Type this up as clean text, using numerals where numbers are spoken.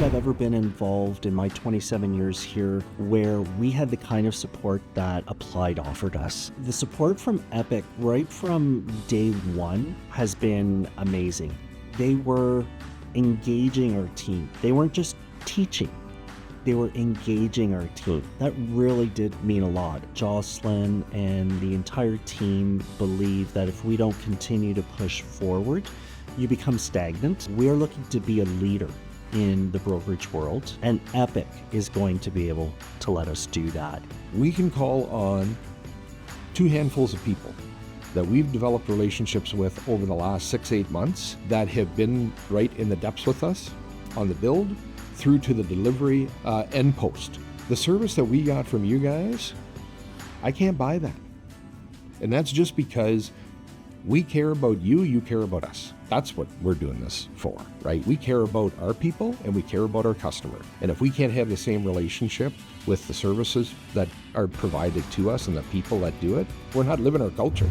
I've ever been involved in my 27 years here where we had the kind of support that Applied offered us. The support from Epic right from day one has been amazing. They were engaging our team. They weren't just teaching. They were engaging our team. That really did mean a lot. Josslin and the entire team believe that if we don't continue to push forward, you become stagnant. We are looking to be a leader in the brokerage world, and Epic is going to be able to let us do that. We can call on two handfuls of people that we've developed relationships with over the last 6-8 months that have been right in the depths with us on the build through to the delivery end post. The service that we got from you guys, I can't buy that. And that's just because we care about you, you care about us. That's what we're doing this for, right? We care about our people and we care about our customer. And if we can't have the same relationship with the services that are provided to us and the people that do it, we're not living our culture.